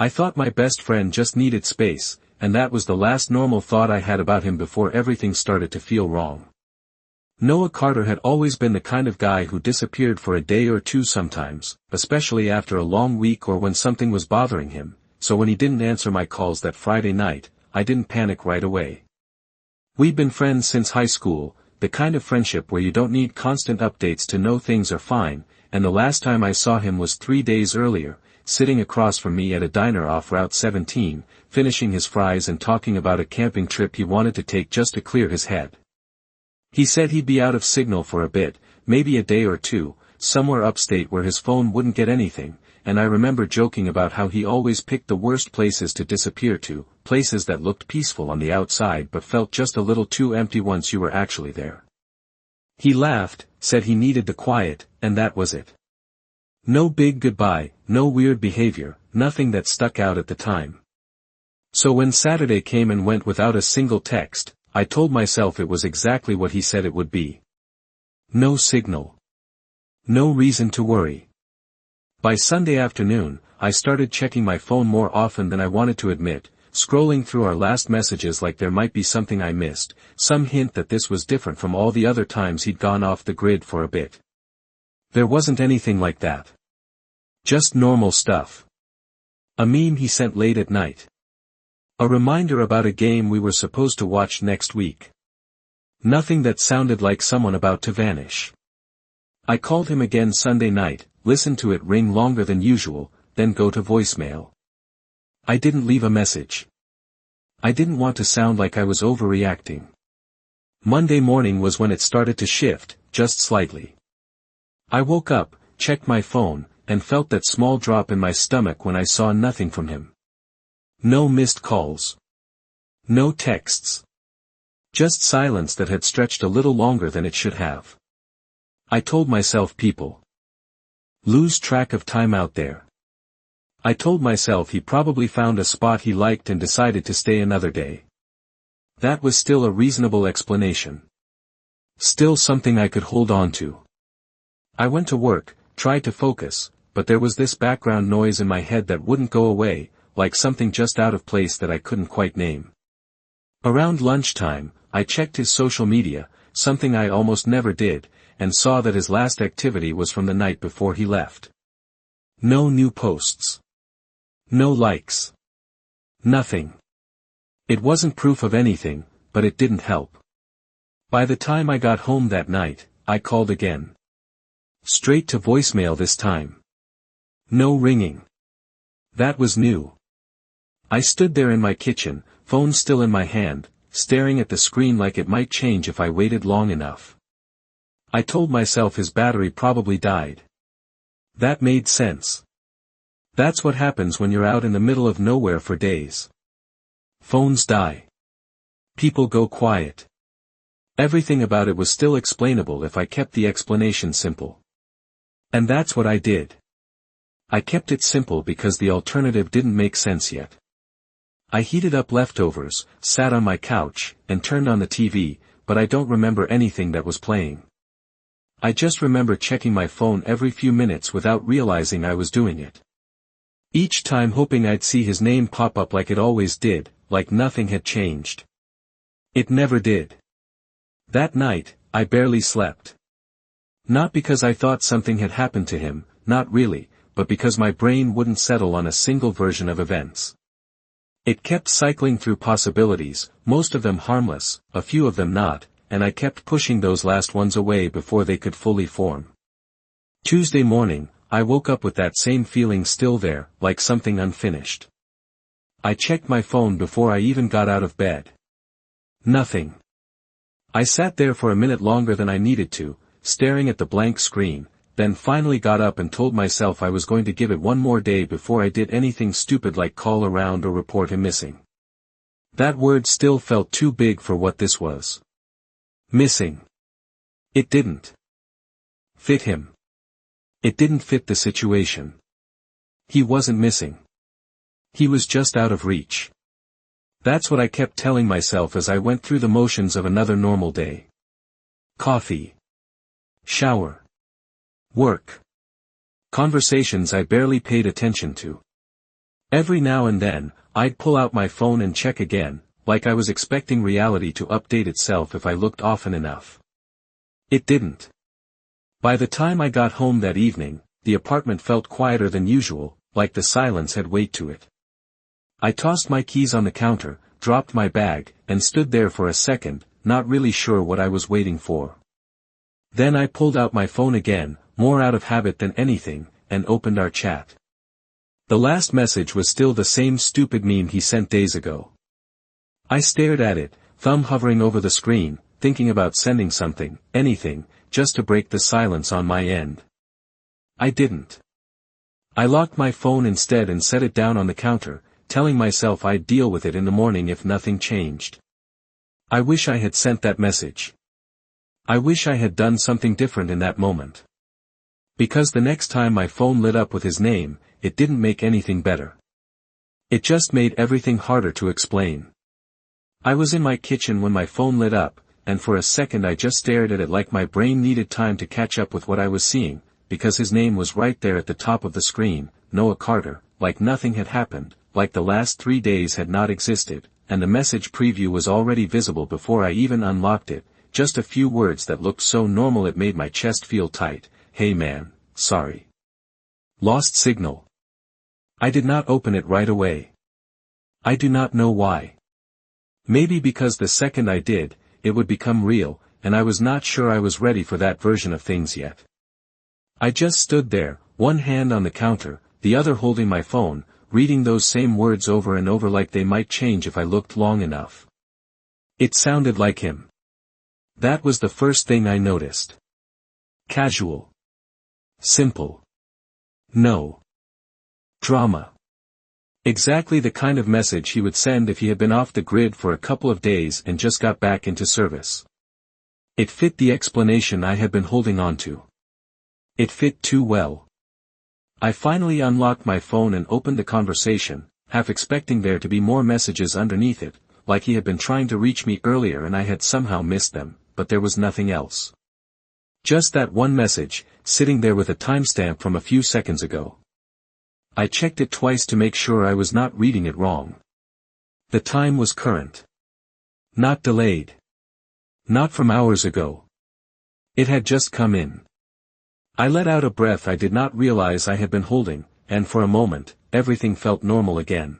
I thought my best friend just needed space, and that was the last normal thought I had about him before everything started to feel wrong. Noah Carter had always been the kind of guy who disappeared for a day or two sometimes, especially after a long week or when something was bothering him, so when he didn't answer my calls that Friday night, I didn't panic right away. We'd been friends since high school, the kind of friendship where you don't need constant updates to know things are fine, and the last time I saw him was 3 days earlier, sitting across from me at a diner off Route 17, finishing his fries and talking about a camping trip he wanted to take just to clear his head. He said he'd be out of signal for a bit, maybe a day or two, somewhere upstate where his phone wouldn't get anything, and I remember joking about how he always picked the worst places to disappear to, places that looked peaceful on the outside but felt just a little too empty once you were actually there. He laughed, said he needed the quiet, and that was it. No big goodbye, no weird behavior, nothing that stuck out at the time. So when Saturday came and went without a single text, I told myself it was exactly what he said it would be. No signal. No reason to worry. By Sunday afternoon, I started checking my phone more often than I wanted to admit, scrolling through our last messages like there might be something I missed, some hint that this was different from all the other times he'd gone off the grid for a bit. There wasn't anything like that. Just normal stuff. A meme he sent late at night. A reminder about a game we were supposed to watch next week. Nothing that sounded like someone about to vanish. I called him again Sunday night, listened to it ring longer than usual, then go to voicemail. I didn't leave a message. I didn't want to sound like I was overreacting. Monday morning was when it started to shift, just slightly. I woke up, checked my phone, and felt that small drop in my stomach when I saw nothing from him. No missed calls. No texts. Just silence that had stretched a little longer than it should have. I told myself people lose track of time out there. I told myself he probably found a spot he liked and decided to stay another day. That was still a reasonable explanation. Still something I could hold on to. I went to work, tried to focus, but there was this background noise in my head that wouldn't go away, like something just out of place that I couldn't quite name. Around lunchtime, I checked his social media, something I almost never did, and saw that his last activity was from the night before he left. No new posts. No likes. Nothing. It wasn't proof of anything, but it didn't help. By the time I got home that night, I called again. Straight to voicemail this time. No ringing. That was new. I stood there in my kitchen, phone still in my hand, staring at the screen like it might change if I waited long enough. I told myself his battery probably died. That made sense. That's what happens when you're out in the middle of nowhere for days. Phones die. People go quiet. Everything about it was still explainable if I kept the explanation simple. And that's what I did. I kept it simple because the alternative didn't make sense yet. I heated up leftovers, sat on my couch, and turned on the TV, but I don't remember anything that was playing. I just remember checking my phone every few minutes without realizing I was doing it. Each time hoping I'd see his name pop up like it always did, like nothing had changed. It never did. That night, I barely slept. Not because I thought something had happened to him, not really, but because my brain wouldn't settle on a single version of events. It kept cycling through possibilities, most of them harmless, a few of them not, and I kept pushing those last ones away before they could fully form. Tuesday morning, I woke up with that same feeling still there, like something unfinished. I checked my phone before I even got out of bed. Nothing. I sat there for a minute longer than I needed to, staring at the blank screen, then finally got up and told myself I was going to give it one more day before I did anything stupid like call around or report him missing. That word still felt too big for what this was. Missing. It didn't fit him. It didn't fit the situation. He wasn't missing. He was just out of reach. That's what I kept telling myself as I went through the motions of another normal day. Coffee. Shower. Work. Conversations I barely paid attention to. Every now and then, I'd pull out my phone and check again, like I was expecting reality to update itself if I looked often enough. It didn't. By the time I got home that evening, the apartment felt quieter than usual, like the silence had weight to it. I tossed my keys on the counter, dropped my bag, and stood there for a second, not really sure what I was waiting for. Then I pulled out my phone again, more out of habit than anything, and opened our chat. The last message was still the same stupid meme he sent days ago. I stared at it, thumb hovering over the screen, thinking about sending something, anything, just to break the silence on my end. I didn't. I locked my phone instead and set it down on the counter, telling myself I'd deal with it in the morning if nothing changed. I wish I had sent that message. I wish I had done something different in that moment. Because the next time my phone lit up with his name, it didn't make anything better. It just made everything harder to explain. I was in my kitchen when my phone lit up, and for a second I just stared at it like my brain needed time to catch up with what I was seeing, because his name was right there at the top of the screen, Noah Carter, like nothing had happened, like the last 3 days had not existed, and the message preview was already visible before I even unlocked it, just a few words that looked so normal it made my chest feel tight. Hey man, sorry. Lost signal. I did not open it right away. I do not know why. Maybe because the second I did, it would become real, and I was not sure I was ready for that version of things yet. I just stood there, one hand on the counter, the other holding my phone, reading those same words over and over like they might change if I looked long enough. It sounded like him. That was the first thing I noticed. Casual. Simple. No drama. Exactly the kind of message he would send if he had been off the grid for a couple of days and just got back into service. It fit the explanation I had been holding on to. It fit too well. I finally unlocked my phone and opened the conversation, half expecting there to be more messages underneath it, like he had been trying to reach me earlier and I had somehow missed them, but there was nothing else. Just that one message, sitting there with a timestamp from a few seconds ago. I checked it twice to make sure I was not reading it wrong. The time was current. Not delayed. Not from hours ago. It had just come in. I let out a breath I did not realize I had been holding, and for a moment, everything felt normal again.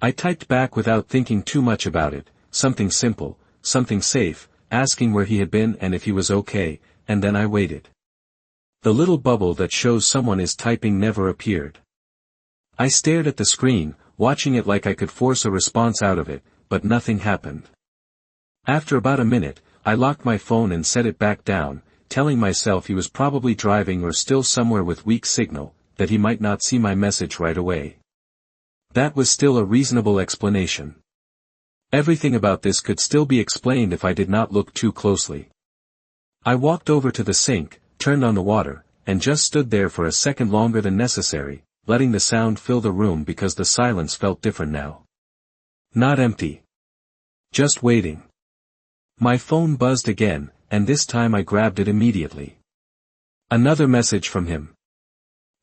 I typed back without thinking too much about it, something simple, something safe, asking where he had been and if he was okay, and then I waited. The little bubble that shows someone is typing never appeared. I stared at the screen, watching it like I could force a response out of it, but nothing happened. After about a minute, I locked my phone and set it back down, telling myself he was probably driving or still somewhere with weak signal, that he might not see my message right away. That was still a reasonable explanation. Everything about this could still be explained if I did not look too closely. I walked over to the sink, turned on the water, and just stood there for a second longer than necessary, letting the sound fill the room because the silence felt different now. Not empty. Just waiting. My phone buzzed again, and this time I grabbed it immediately. Another message from him.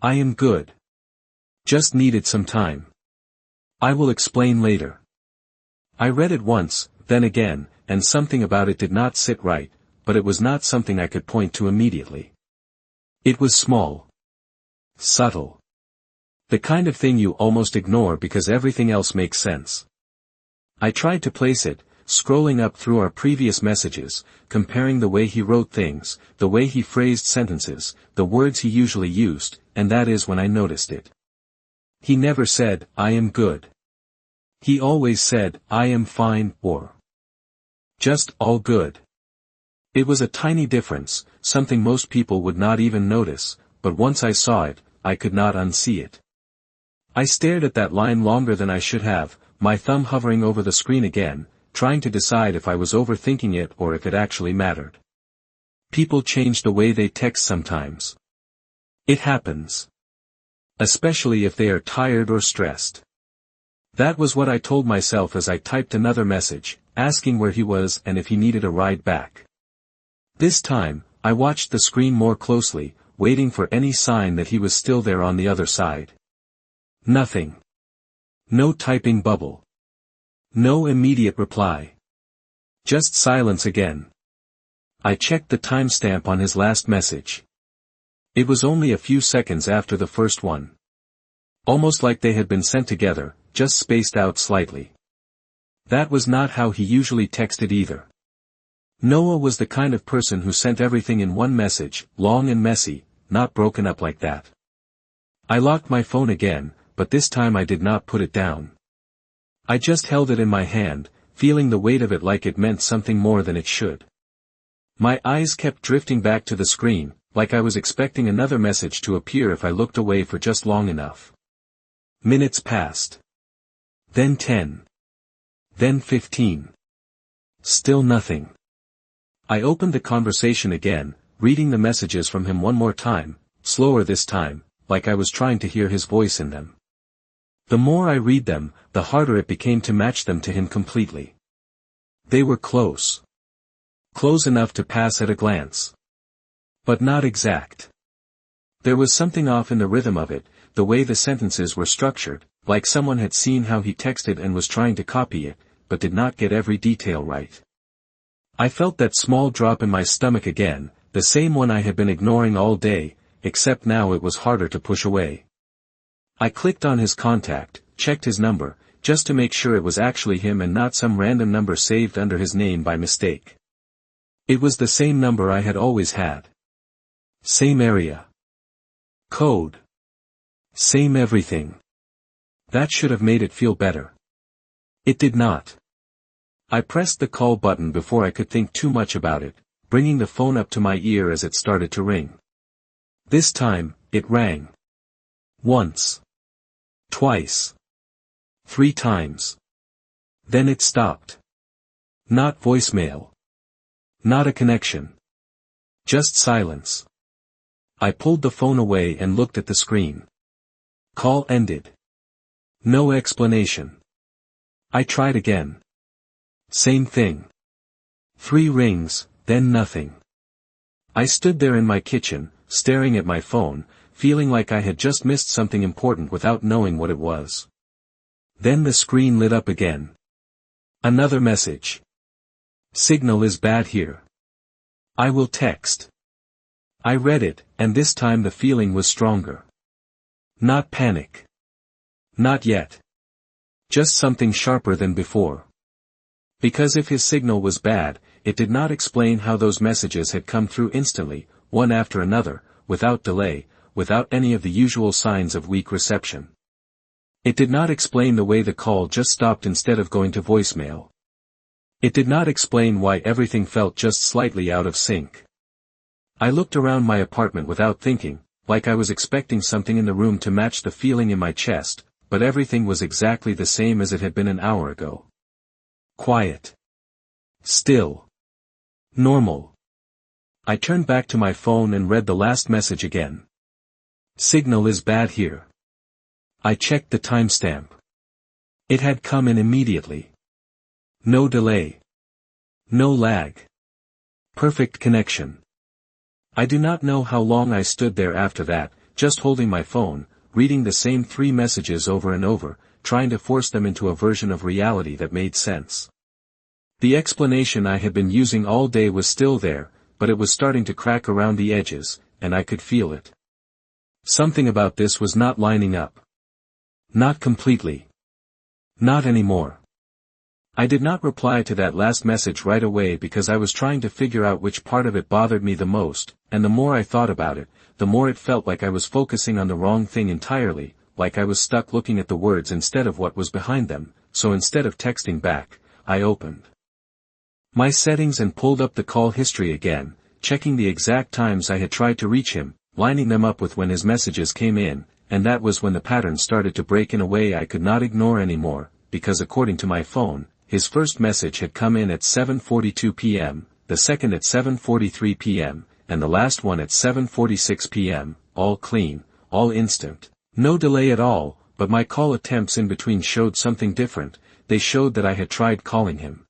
I am good. Just needed some time. I will explain later. I read it once, then again, and something about it did not sit right, but it was not something I could point to immediately. It was small. Subtle. The kind of thing you almost ignore because everything else makes sense. I tried to place it, scrolling up through our previous messages, comparing the way he wrote things, the way he phrased sentences, the words he usually used, and that is when I noticed it. He never said, I am good. He always said, I am fine, or just all good. It was a tiny difference, something most people would not even notice, but once I saw it, I could not unsee it. I stared at that line longer than I should have, my thumb hovering over the screen again, trying to decide if I was overthinking it or if it actually mattered. People change the way they text sometimes. It happens. Especially if they are tired or stressed. That was what I told myself as I typed another message, asking where he was and if he needed a ride back. This time, I watched the screen more closely, waiting for any sign that he was still there on the other side. Nothing. No typing bubble. No immediate reply. Just silence again. I checked the timestamp on his last message. It was only a few seconds after the first one. Almost like they had been sent together, just spaced out slightly. That was not how he usually texted either. Noah was the kind of person who sent everything in one message, long and messy, not broken up like that. I locked my phone again, but this time I did not put it down. I just held it in my hand, feeling the weight of it like it meant something more than it should. My eyes kept drifting back to the screen, like I was expecting another message to appear if I looked away for just long enough. Minutes passed. Then 10. Then 15. Still nothing. I opened the conversation again, reading the messages from him one more time, slower this time, like I was trying to hear his voice in them. The more I read them, the harder it became to match them to him completely. They were close. Close enough to pass at a glance. But not exact. There was something off in the rhythm of it, the way the sentences were structured, like someone had seen how he texted and was trying to copy it, but did not get every detail right. I felt that small drop in my stomach again, the same one I had been ignoring all day, except now it was harder to push away. I clicked on his contact, checked his number, just to make sure it was actually him and not some random number saved under his name by mistake. It was the same number I had always had. Same area. Code. Same everything. That should have made it feel better. It did not. I pressed the call button before I could think too much about it, bringing the phone up to my ear as it started to ring. This time, it rang. Once. Twice. 3 times. Then it stopped. Not voicemail. Not a connection. Just silence. I pulled the phone away and looked at the screen. Call ended. No explanation. I tried again. Same thing. 3 rings, then nothing. I stood there in my kitchen, staring at my phone, feeling like I had just missed something important without knowing what it was. Then the screen lit up again. Another message. Signal is bad here. I will text. I read it, and this time the feeling was stronger. Not panic. Not yet. Just something sharper than before. Because if his signal was bad, it did not explain how those messages had come through instantly, one after another, without delay, without any of the usual signs of weak reception. It did not explain the way the call just stopped instead of going to voicemail. It did not explain why everything felt just slightly out of sync. I looked around my apartment without thinking, like I was expecting something in the room to match the feeling in my chest, but everything was exactly the same as it had been an hour ago. Quiet. Still. Normal. I turned back to my phone and read the last message again. Signal is bad here. I checked the timestamp. It had come in immediately. No delay. No lag. Perfect connection. I do not know how long I stood there after that, just holding my phone, reading the same 3 messages over and over, trying to force them into a version of reality that made sense. The explanation I had been using all day was still there, but it was starting to crack around the edges, and I could feel it. Something about this was not lining up. Not completely. Not anymore. I did not reply to that last message right away because I was trying to figure out which part of it bothered me the most, and the more I thought about it, the more it felt like I was focusing on the wrong thing entirely, like I was stuck looking at the words instead of what was behind them, so instead of texting back, I opened my settings and pulled up the call history again, checking the exact times I had tried to reach him, lining them up with when his messages came in, and that was when the pattern started to break in a way I could not ignore anymore, because according to my phone, his first message had come in at 7:42 p.m., the second at 7:43 p.m., and the last one at 7:46 p.m., all clean, all instant, no delay at all, but my call attempts in between showed something different. They showed that I had tried calling him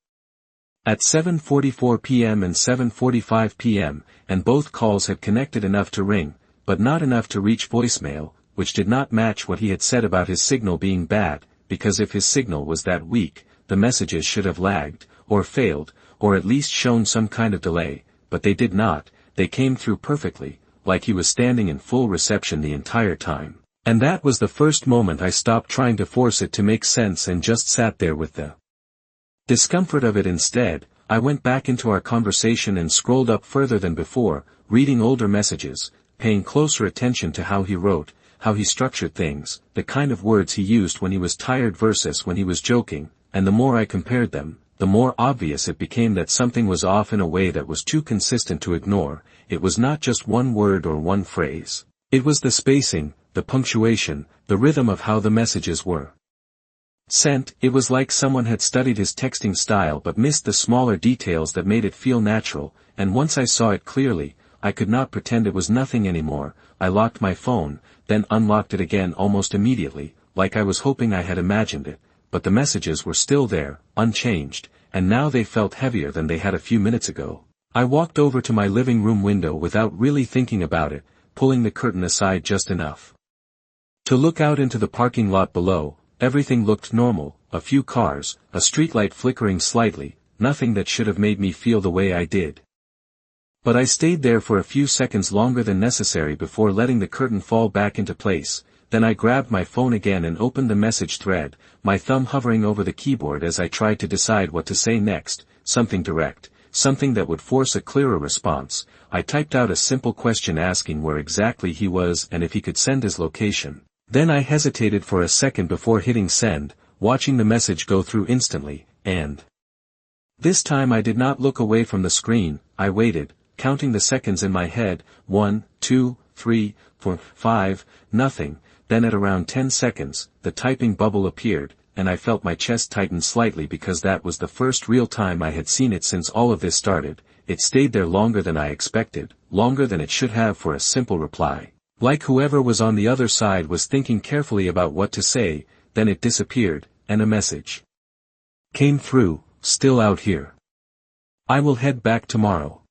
at 7:44 p.m. and 7:45 p.m., and both calls had connected enough to ring, but not enough to reach voicemail, which did not match what he had said about his signal being bad, because if his signal was that weak, the messages should have lagged, or failed, or at least shown some kind of delay, but they did not. They came through perfectly, like he was standing in full reception the entire time. And that was the first moment I stopped trying to force it to make sense and just sat there with the discomfort of it instead. I went back into our conversation and scrolled up further than before, reading older messages, paying closer attention to how he wrote, how he structured things, the kind of words he used when he was tired versus when he was joking, and the more I compared them, the more obvious it became that something was off in a way that was too consistent to ignore. It was not just one word or one phrase. It was the spacing, the punctuation, the rhythm of how the messages were sent. It was like someone had studied his texting style but missed the smaller details that made it feel natural, and once I saw it clearly, I could not pretend it was nothing anymore. I locked my phone, then unlocked it again almost immediately, like I was hoping I had imagined it, but the messages were still there, unchanged, and now they felt heavier than they had a few minutes ago. I walked over to my living room window without really thinking about it, pulling the curtain aside just enough to look out into the parking lot below. Everything looked normal, a few cars, a streetlight flickering slightly, nothing that should have made me feel the way I did. But I stayed there for a few seconds longer than necessary before letting the curtain fall back into place. Then I grabbed my phone again and opened the message thread, my thumb hovering over the keyboard as I tried to decide what to say next. Something direct, something that would force a clearer response. I typed out a simple question asking where exactly he was and if he could send his location. Then I hesitated for a second before hitting send, watching the message go through instantly, and this time I did not look away from the screen. I waited, counting the seconds in my head, 1, 2, 3, 4, 5, nothing. Then at around 10 seconds, the typing bubble appeared, and I felt my chest tighten slightly because that was the first real time I had seen it since all of this started. It stayed there longer than I expected, longer than it should have for a simple reply. Like whoever was on the other side was thinking carefully about what to say. Then it disappeared, and a message came through, still out here. I will head back tomorrow.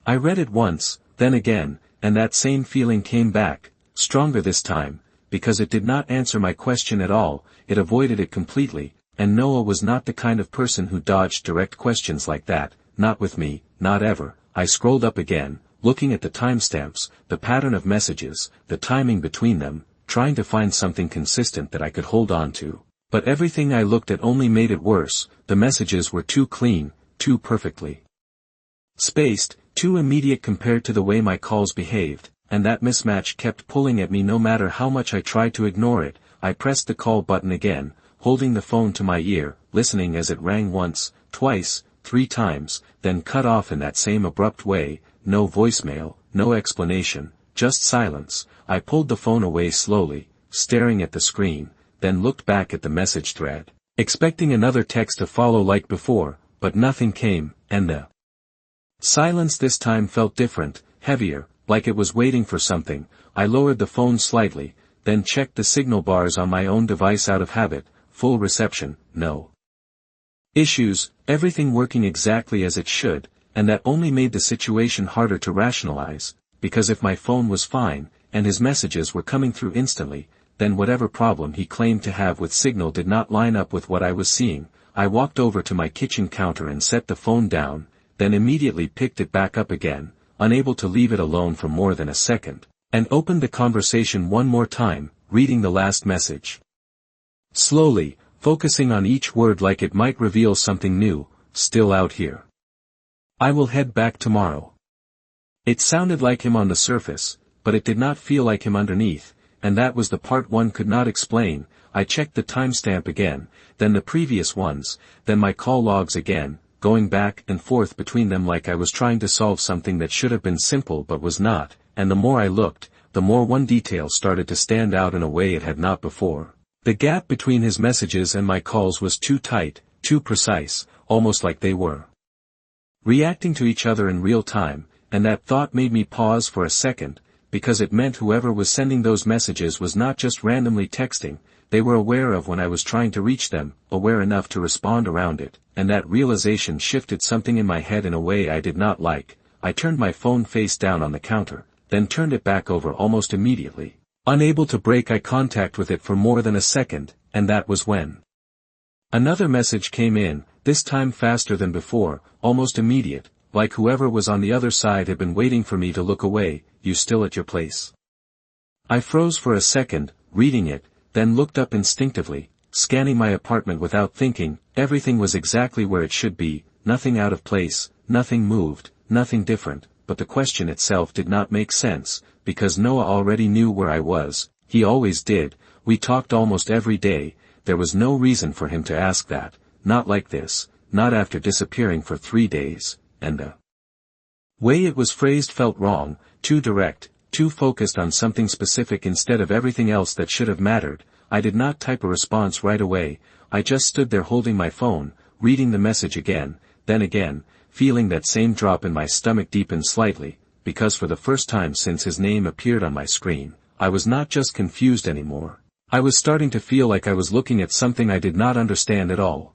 I read it once, then again, and that same feeling came back, stronger this time, because it did not answer my question at all. It avoided it completely, and Noah was not the kind of person who dodged direct questions like that, not with me, not ever. I scrolled up again, looking at the timestamps, the pattern of messages, the timing between them, trying to find something consistent that I could hold on to. But everything I looked at only made it worse. The messages were too clean, too perfectly spaced, too immediate compared to the way my calls behaved, and that mismatch kept pulling at me no matter how much I tried to ignore it. I pressed the call button again, holding the phone to my ear, listening as it rang once, twice, 3 times, then cut off in that same abrupt way. No voicemail, no explanation, just silence. I pulled the phone away slowly, staring at the screen, then looked back at the message thread, expecting another text to follow like before, but nothing came, and the silence this time felt different, heavier, like it was waiting for something. I lowered the phone slightly, then checked the signal bars on my own device out of habit. Full reception, no issues, everything working exactly as it should. And that only made the situation harder to rationalize, because if my phone was fine, and his messages were coming through instantly, then whatever problem he claimed to have with signal did not line up with what I was seeing. I walked over to my kitchen counter and set the phone down, then immediately picked it back up again, unable to leave it alone for more than a second, and opened the conversation one more time, reading the last message slowly, focusing on each word like it might reveal something new. Still out here. I will head back tomorrow. It sounded like him on the surface, but it did not feel like him underneath, and that was the part one could not explain. I checked the timestamp again, then the previous ones, then my call logs again, going back and forth between them like I was trying to solve something that should have been simple but was not, and the more I looked, the more one detail started to stand out in a way it had not before. The gap between his messages and my calls was too tight, too precise, almost like they were reacting to each other in real time, and that thought made me pause for a second, because it meant whoever was sending those messages was not just randomly texting. They were aware of when I was trying to reach them, aware enough to respond around it, and that realization shifted something in my head in a way I did not like. I turned my phone face down on the counter, then turned it back over almost immediately. unable to break eye contact with it for more than a second, and that was when another message came in, this time faster than before, almost immediate, like whoever was on the other side had been waiting for me to look away. You still at your place? I froze for a second, reading it, then looked up instinctively, scanning my apartment without thinking. Everything was exactly where it should be, nothing out of place, nothing moved, nothing different, but the question itself did not make sense, because Noah already knew where I was. He always did. We talked almost every day. There was no reason for him to ask that, not like this, not after disappearing for 3 days, and the way it was phrased felt wrong, too direct, too focused on something specific instead of everything else that should have mattered. I did not type a response right away. I just stood there holding my phone, reading the message again, then again, feeling that same drop in my stomach deepen slightly, because for the first time since his name appeared on my screen, I was not just confused anymore. I was starting to feel like I was looking at something I did not understand at all.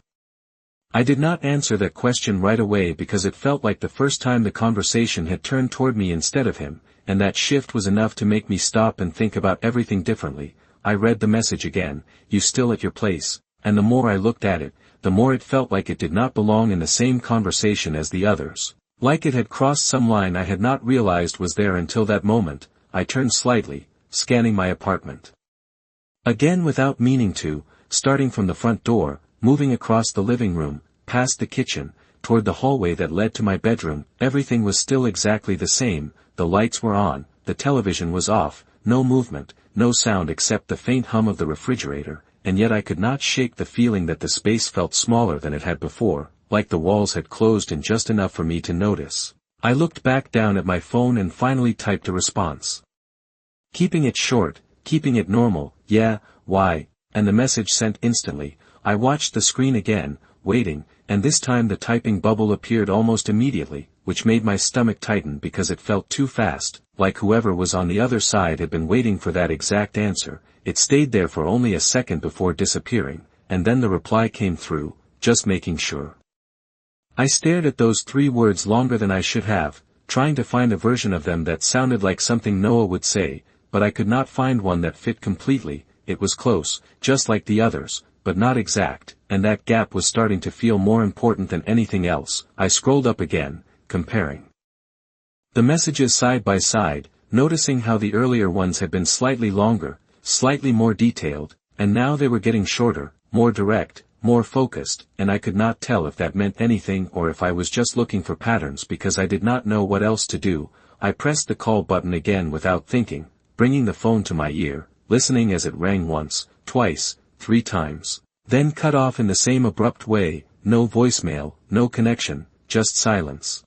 I did not answer that question right away because it felt like the first time the conversation had turned toward me instead of him, and that shift was enough to make me stop and think about everything differently. I read the message again, you still at your place, and the more I looked at it, the more it felt like it did not belong in the same conversation as the others. Like it had crossed some line I had not realized was there until that moment. I turned slightly, scanning my apartment again without meaning to, starting from the front door, moving across the living room, past the kitchen, toward the hallway that led to my bedroom. Everything was still exactly the same. The lights were on, the television was off, no movement, no sound except the faint hum of the refrigerator, and yet I could not shake the feeling that the space felt smaller than it had before, like the walls had closed in just enough for me to notice. I looked back down at my phone and finally typed a response. Keeping it short, keeping it normal, yeah, why, and the message sent instantly. I watched the screen again, waiting, and this time the typing bubble appeared almost immediately, which made my stomach tighten because it felt too fast, like whoever was on the other side had been waiting for that exact answer. It stayed there for only a second before disappearing, and then the reply came through, just making sure. I stared at those 3 words longer than I should have, trying to find a version of them that sounded like something Noah would say, but I could not find one that fit completely. It was close, just like the others, but not exact, and that gap was starting to feel more important than anything else. I scrolled up again, comparing the messages side by side, noticing how the earlier ones had been slightly longer, slightly more detailed, and now they were getting shorter, more direct, more focused, and I could not tell if that meant anything or if I was just looking for patterns because I did not know what else to do. I pressed the call button again without thinking, bringing the phone to my ear, listening as it rang once, twice, 3 times, then cut off in the same abrupt way. No voicemail, no connection, just silence.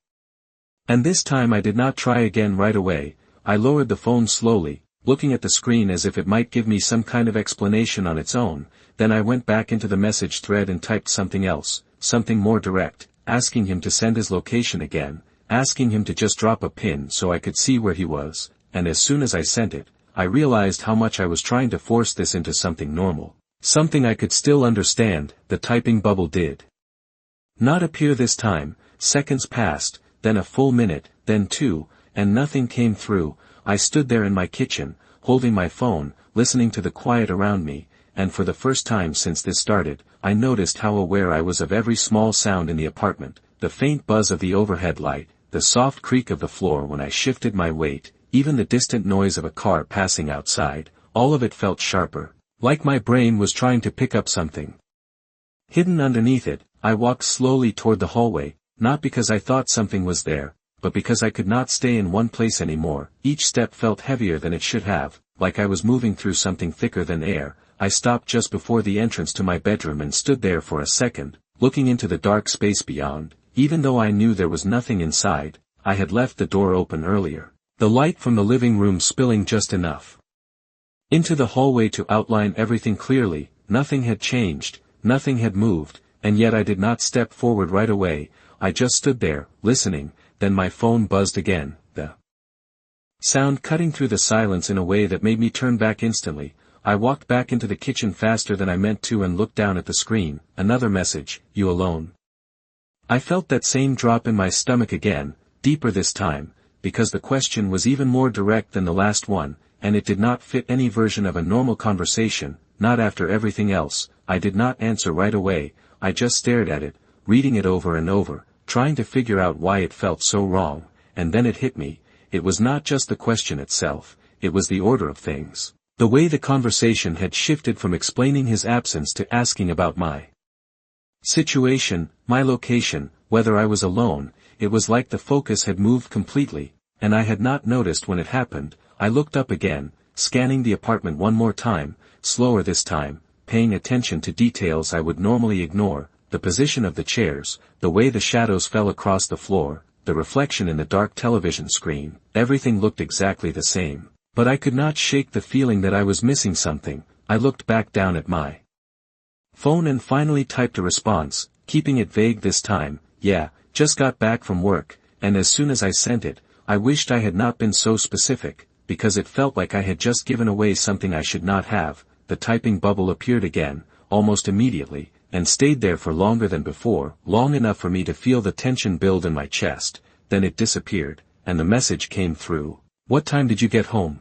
And this time I did not try again right away. I lowered the phone slowly, looking at the screen as if it might give me some kind of explanation on its own. Then I went back into the message thread and typed something else, something more direct, asking him to send his location again, asking him to just drop a pin so I could see where he was, and as soon as I sent it, I realized how much I was trying to force this into something normal, something I could still understand. The typing bubble did not appear this time. Seconds passed, then a full minute, then 2, and nothing came through. I stood there in my kitchen, holding my phone, listening to the quiet around me, and for the first time since this started, I noticed how aware I was of every small sound in the apartment, the faint buzz of the overhead light, the soft creak of the floor when I shifted my weight, even the distant noise of a car passing outside. All of it felt sharper, like my brain was trying to pick up something hidden underneath it. I walked slowly toward the hallway, not because I thought something was there, but because I could not stay in one place anymore. Each step felt heavier than it should have, like I was moving through something thicker than air. I stopped just before the entrance to my bedroom and stood there for a second, looking into the dark space beyond. Even though I knew there was nothing inside, I had left the door open earlier, the light from the living room spilling just enough into the hallway to outline everything clearly. Nothing had changed, nothing had moved, and yet I did not step forward right away. I just stood there, listening. Then my phone buzzed again, the sound cutting through the silence in a way that made me turn back instantly. I walked back into the kitchen faster than I meant to and looked down at the screen. Another message, you alone? I felt that same drop in my stomach again, deeper this time, because the question was even more direct than the last one. and it did not fit any version of a normal conversation, not after everything else. I did not answer right away, I just stared at it, reading it over and over, trying to figure out why it felt so wrong, and then it hit me. It was not just the question itself, it was the order of things. The way the conversation had shifted from explaining his absence to asking about my situation, my location, whether I was alone. It was like the focus had moved completely, and I had not noticed when it happened. I looked up again, scanning the apartment one more time, slower this time, paying attention to details I would normally ignore, the position of the chairs, the way the shadows fell across the floor, the reflection in the dark television screen. Everything looked exactly the same. But I could not shake the feeling that I was missing something. I looked back down at my phone and finally typed a response, keeping it vague this time. Yeah, just got back from work, and as soon as I sent it, I wished I had not been so specific, because it felt like I had just given away something I should not have. The typing bubble appeared again, almost immediately, and stayed there for longer than before, long enough for me to feel the tension build in my chest. Then it disappeared, and the message came through. What time did you get home?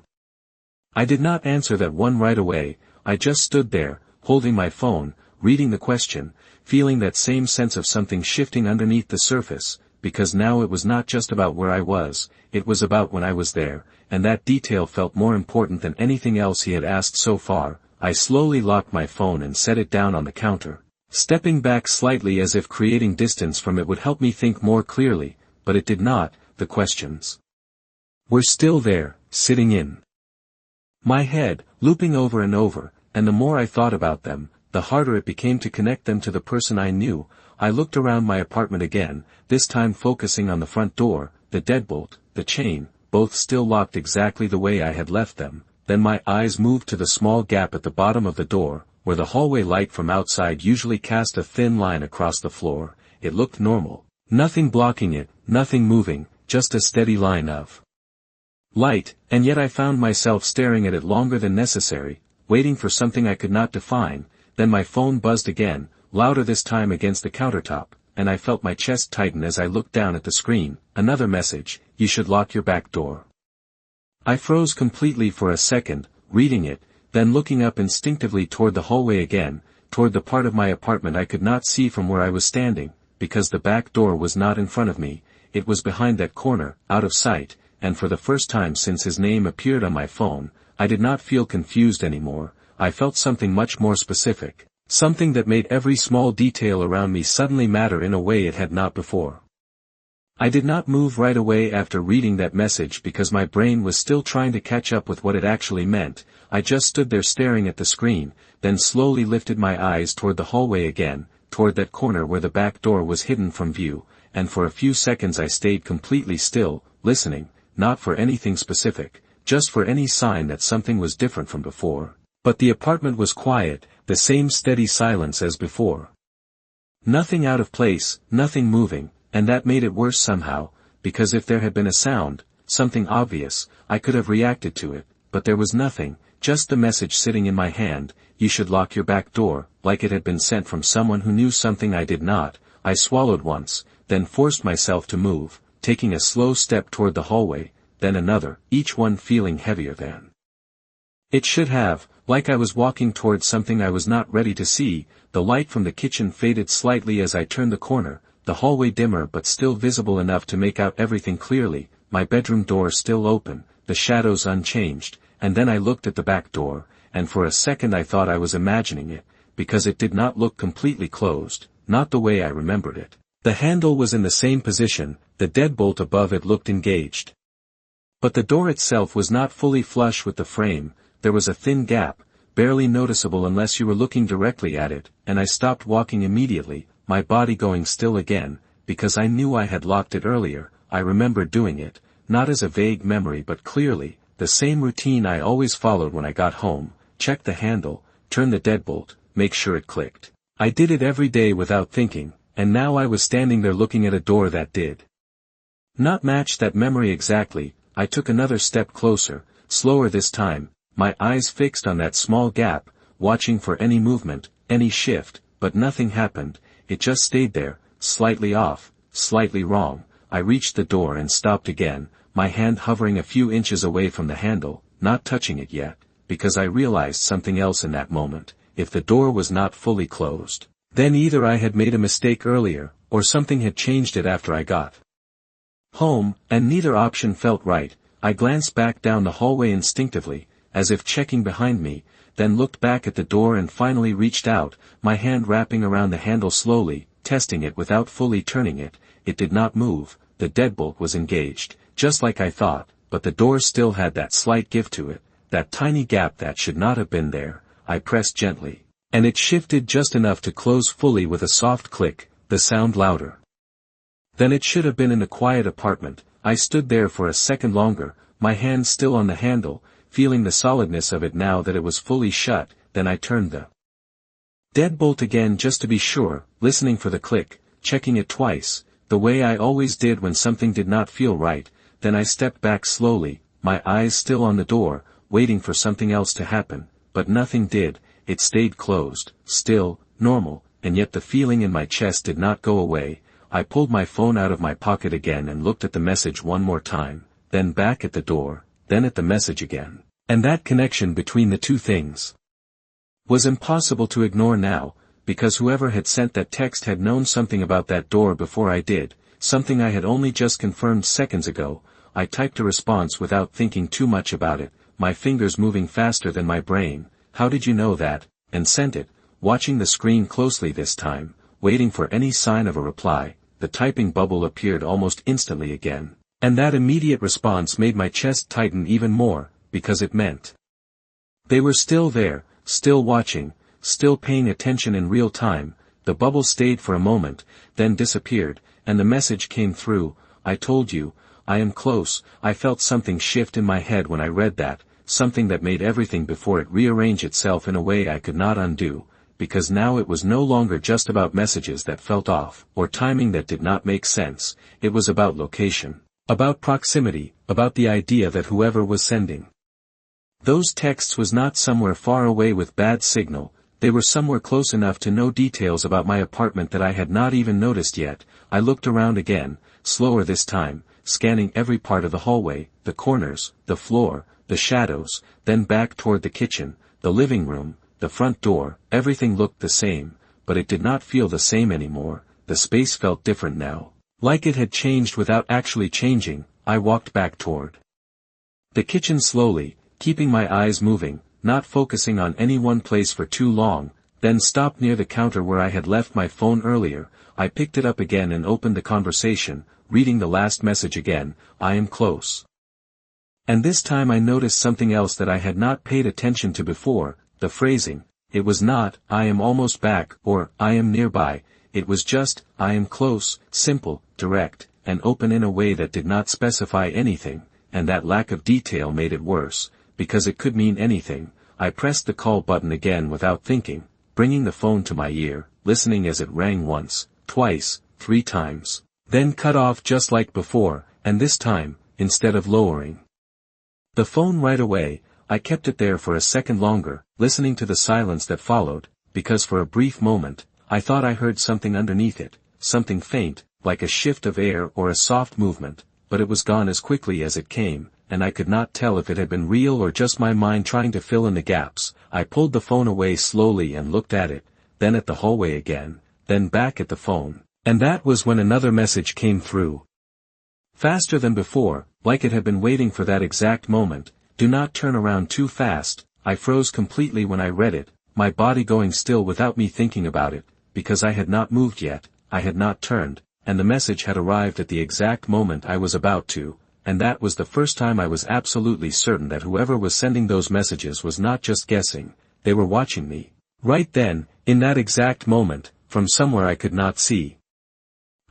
I did not answer that one right away. I just stood there, holding my phone, reading the question, feeling that same sense of something shifting underneath the surface, because now it was not just about where I was, it was about when I was there, and that detail felt more important than anything else he had asked so far. I slowly locked my phone and set it down on the counter, stepping back slightly as if creating distance from it would help me think more clearly, but it did not. The questions were still there, sitting in my head, looping over and over, and the more I thought about them, the harder it became to connect them to the person I knew. I looked around my apartment again, this time focusing on the front door, the deadbolt, the chain, both still locked exactly the way I had left them. Then my eyes moved to the small gap at the bottom of the door, where the hallway light from outside usually cast a thin line across the floor. It looked normal. Nothing blocking it, nothing moving, just a steady line of light, and yet I found myself staring at it longer than necessary, waiting for something I could not define. Then my phone buzzed again, louder this time against the countertop, and I felt my chest tighten as I looked down at the screen. Another message: you should lock your back door. I froze completely for a second, reading it, then looking up instinctively toward the hallway again, toward the part of my apartment I could not see from where I was standing, because the back door was not in front of me, it was behind that corner, out of sight, and for the first time since his name appeared on my phone, I did not feel confused anymore. I felt something much more specific, something that made every small detail around me suddenly matter in a way it had not before. I did not move right away after reading that message because my brain was still trying to catch up with what it actually meant. I just stood there staring at the screen, then slowly lifted my eyes toward the hallway again, toward that corner where the back door was hidden from view, and for a few seconds I stayed completely still, listening, not for anything specific, just for any sign that something was different from before. But the apartment was quiet, the same steady silence as before. Nothing out of place, nothing moving, and that made it worse somehow, because if there had been a sound, something obvious, I could have reacted to it, but there was nothing, just the message sitting in my hand: you should lock your back door, like it had been sent from someone who knew something I did not. I swallowed once, then forced myself to move, taking a slow step toward the hallway, then another, each one feeling heavier than it should have, like I was walking towards something I was not ready to see. The light from the kitchen faded slightly as I turned the corner, the hallway dimmer but still visible enough to make out everything clearly, my bedroom door still open, the shadows unchanged, and then I looked at the back door, and for a second I thought I was imagining it, because it did not look completely closed, not the way I remembered it. The handle was in the same position, the deadbolt above it looked engaged. But the door itself was not fully flush with the frame. There was a thin gap, barely noticeable unless you were looking directly at it, and I stopped walking immediately, my body going still again, because I knew I had locked it earlier. I remembered doing it, not as a vague memory but clearly, the same routine I always followed when I got home: check the handle, turn the deadbolt, make sure it clicked. I did it every day without thinking, and now I was standing there looking at a door that did not match that memory exactly. I took another step closer, slower this time, my eyes fixed on that small gap, watching for any movement, any shift, but nothing happened. It just stayed there, slightly off, slightly wrong. I reached the door and stopped again, my hand hovering a few inches away from the handle. not touching it yet, because I realized something else in that moment. If the door was not fully closed, then either I had made a mistake earlier, or something had changed it after I got home, and neither option felt right. I glanced back down the hallway instinctively, as if checking behind me, then looked back at the door and finally reached out, my hand wrapping around the handle slowly, testing it without fully turning it. It did not move, the deadbolt was engaged, just like I thought, but the door still had that slight give to it, that tiny gap that should not have been there. I pressed gently, and it shifted just enough to close fully with a soft click, the sound louder than it should have been in a quiet apartment. I stood there for a second longer, my hand still on the handle, feeling the solidness of it now that it was fully shut. Then I turned the deadbolt again just to be sure, listening for the click, checking it twice, the way I always did when something did not feel right. Then I stepped back slowly, my eyes still on the door, waiting for something else to happen, but nothing did. It stayed closed, still, normal, and yet the feeling in my chest did not go away. I pulled my phone out of my pocket again and looked at the message one more time, then back at the door, then at the message again. And that connection between the two things was impossible to ignore now, because whoever had sent that text had known something about that door before I did, something I had only just confirmed seconds ago. I typed a response without thinking too much about it, my fingers moving faster than my brain. "How did you know that?" and sent it, watching the screen closely this time, waiting for any sign of a reply. The typing bubble appeared almost instantly again, and that immediate response made my chest tighten even more, because it meant they were still there, still watching, still paying attention in real time. The bubble stayed for a moment, then disappeared, and the message came through: "I told you, I am close." I felt something shift in my head when I read that, something that made everything before it rearrange itself in a way I could not undo, because now it was no longer just about messages that felt off, or timing that did not make sense. It was about location, about proximity, about the idea that whoever was sending those texts was not somewhere far away with bad signal, they were somewhere close enough to know details about my apartment that I had not even noticed yet. I looked around again, slower this time, scanning every part of the hallway, the corners, the floor, the shadows, then back toward the kitchen, the living room, the front door. Everything looked the same, but it did not feel the same anymore. The space felt different now, like it had changed without actually changing. I walked back toward the kitchen slowly, keeping my eyes moving, not focusing on any one place for too long, then stopped near the counter where I had left my phone earlier. I picked it up again and opened the conversation, reading the last message again: "I am close." And this time I noticed something else that I had not paid attention to before, the phrasing. It was not, "I am almost back," or, "I am nearby." It was just, "I am close," simple, direct, and open in a way that did not specify anything, and that lack of detail made it worse, because it could mean anything. I pressed the call button again without thinking, bringing the phone to my ear, listening as it rang once, twice, 3 times, then cut off just like before, and this time, instead of lowering the phone right away, I kept it there for a second longer, listening to the silence that followed, because for a brief moment, I thought I heard something underneath it, something faint, like a shift of air or a soft movement, but it was gone as quickly as it came, and I could not tell if it had been real or just my mind trying to fill in the gaps. I pulled the phone away slowly and looked at it, then at the hallway again, then back at the phone, and that was when another message came through. Faster than before, like it had been waiting for that exact moment: "Do not turn around too fast." I froze completely when I read it, my body going still without me thinking about it, because I had not moved yet, I had not turned, and the message had arrived at the exact moment I was about to, and that was the first time I was absolutely certain that whoever was sending those messages was not just guessing, they were watching me. Right then, in that exact moment, from somewhere I could not see.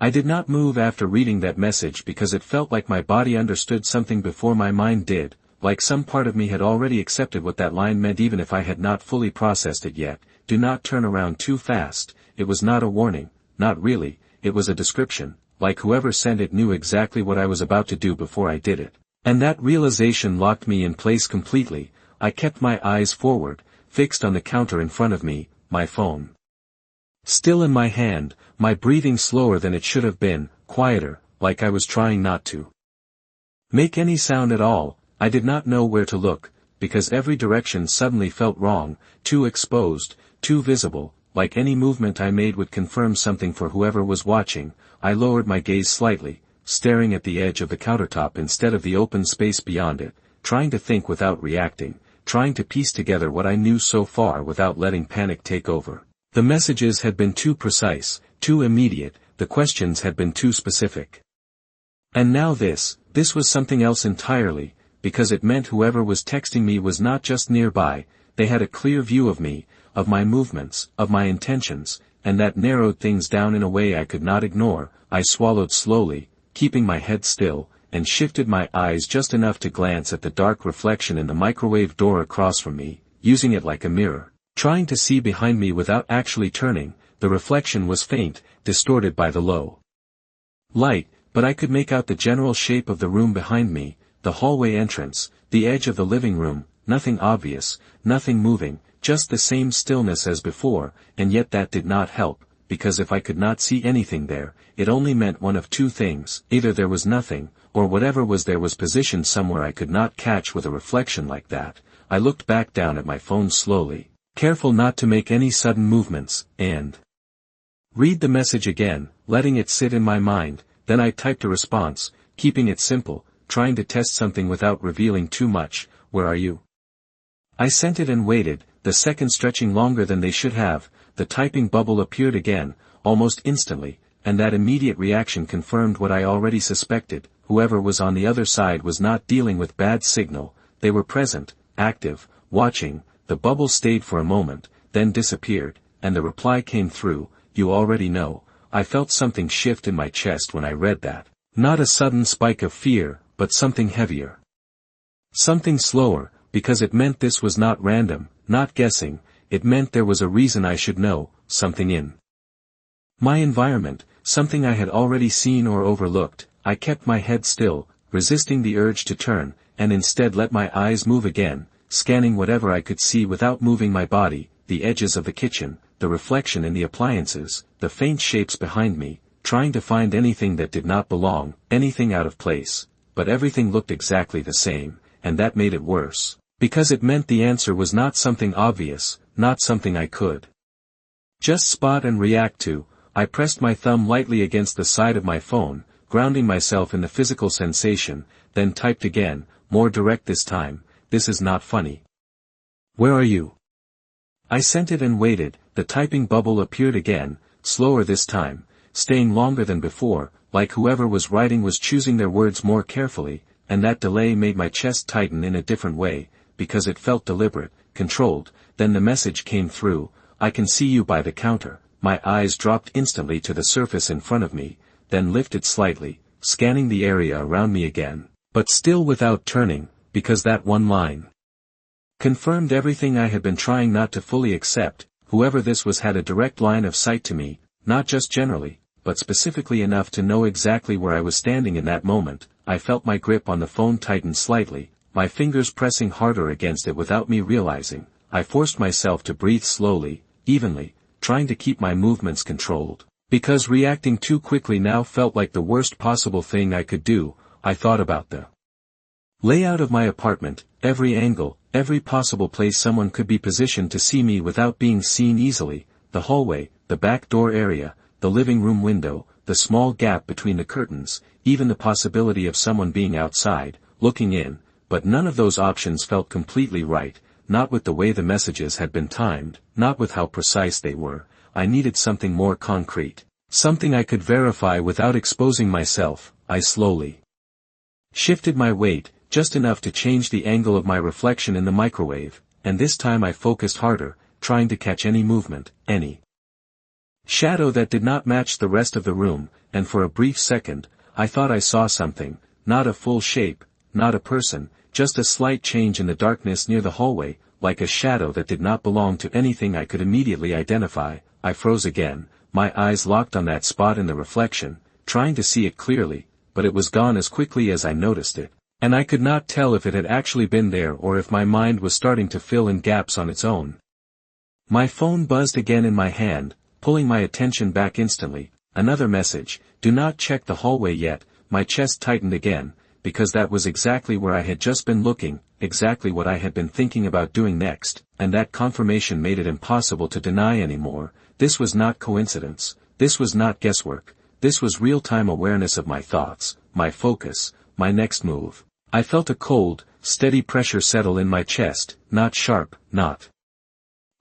I did not move after reading that message because it felt like my body understood something before my mind did, like some part of me had already accepted what that line meant even if I had not fully processed it yet. "Do not turn around too fast." It was not a warning, not really, it was a description, like whoever sent it knew exactly what I was about to do before I did it. And that realization locked me in place completely. I kept my eyes forward, fixed on the counter in front of me, my phone still in my hand, my breathing slower than it should have been, quieter, like I was trying not to make any sound at all. I did not know where to look, because every direction suddenly felt wrong, too exposed, too visible, like any movement I made would confirm something for whoever was watching. I lowered my gaze slightly, staring at the edge of the countertop instead of the open space beyond it, trying to think without reacting, trying to piece together what I knew so far without letting panic take over. The messages had been too precise, too immediate, the questions had been too specific. And now this was something else entirely, because it meant whoever was texting me was not just nearby, they had a clear view of me, of my movements, of my intentions, and that narrowed things down in a way I could not ignore. I swallowed slowly, keeping my head still, and shifted my eyes just enough to glance at the dark reflection in the microwave door across from me, using it like a mirror, trying to see behind me without actually turning. The reflection was faint, distorted by the low light, but I could make out the general shape of the room behind me, the hallway entrance, the edge of the living room, nothing obvious, nothing moving, just the same stillness as before, and yet that did not help, because if I could not see anything there, it only meant one of two things: either there was nothing, or whatever was there was positioned somewhere I could not catch with a reflection like that. I looked back down at my phone slowly, careful not to make any sudden movements, and read the message again, letting it sit in my mind. Then I typed a response, keeping it simple, trying to test something without revealing too much. Where are you? I sent it and waited, the seconds stretching longer than they should have. The typing bubble appeared again, almost instantly, and that immediate reaction confirmed what I already suspected. Whoever was on the other side was not dealing with bad signal, they were present, active, watching. The bubble stayed for a moment, then disappeared, and the reply came through: "You already know." I felt something shift in my chest when I read that. Not a sudden spike of fear, but something heavier. Something slower, because it meant this was not random, not guessing. It meant there was a reason I should know, something in my environment, something I had already seen or overlooked. I kept my head still, resisting the urge to turn, and instead let my eyes move again, scanning whatever I could see without moving my body: the edges of the kitchen, the reflection in the appliances, the faint shapes behind me, trying to find anything that did not belong, anything out of place. But everything looked exactly the same, and that made it worse, because it meant the answer was not something obvious, not something I could just spot and react to. I pressed my thumb lightly against the side of my phone, grounding myself in the physical sensation, then typed again, more direct this time: "This is not funny. Where are you?" I sent it and waited. The typing bubble appeared again, slower this time, staying longer than before, like whoever was writing was choosing their words more carefully, and that delay made my chest tighten in a different way, because it felt deliberate, controlled. Then the message came through: "I can see you by the counter." My eyes dropped instantly to the surface in front of me, then lifted slightly, scanning the area around me again, but still without turning, because that one line confirmed everything I had been trying not to fully accept. Whoever this was had a direct line of sight to me, not just generally, but specifically enough to know exactly where I was standing in that moment. I felt my grip on the phone tighten slightly, my fingers pressing harder against it without me realizing. I forced myself to breathe slowly, evenly, trying to keep my movements controlled, because reacting too quickly now felt like the worst possible thing I could do. I thought about the layout of my apartment, every angle, every possible place someone could be positioned to see me without being seen easily: the hallway, the back door area, the living room window, the small gap between the curtains, even the possibility of someone being outside, looking in. But none of those options felt completely right, not with the way the messages had been timed, not with how precise they were. I needed something more concrete, something I could verify without exposing myself. I slowly shifted my weight, just enough to change the angle of my reflection in the microwave, and this time I focused harder, trying to catch any movement, any shadow that did not match the rest of the room. And for a brief second, I thought I saw something, not a full shape, not a person, just a slight change in the darkness near the hallway, like a shadow that did not belong to anything I could immediately identify. I froze again, my eyes locked on that spot in the reflection, trying to see it clearly, but it was gone as quickly as I noticed it, and I could not tell if it had actually been there or if my mind was starting to fill in gaps on its own. My phone buzzed again in my hand, pulling my attention back instantly. Another message: "Do not check the hallway yet." My chest tightened again, because that was exactly where I had just been looking, exactly what I had been thinking about doing next, and that confirmation made it impossible to deny anymore. This was not coincidence, this was not guesswork, this was real-time awareness of my thoughts, my focus, my next move. I felt a cold, steady pressure settle in my chest, not sharp, not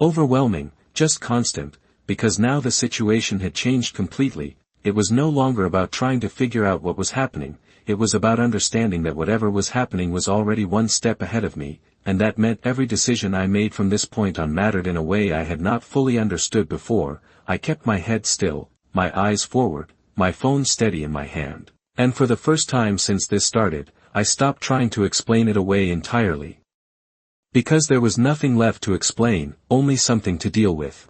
overwhelming, just constant, because now the situation had changed completely. It was no longer about trying to figure out what was happening, it was about understanding that whatever was happening was already one step ahead of me, and that meant every decision I made from this point on mattered in a way I had not fully understood before. I kept my head still, my eyes forward, my phone steady in my hand, and for the first time since this started, I stopped trying to explain it away entirely. Because there was nothing left to explain, only something to deal with.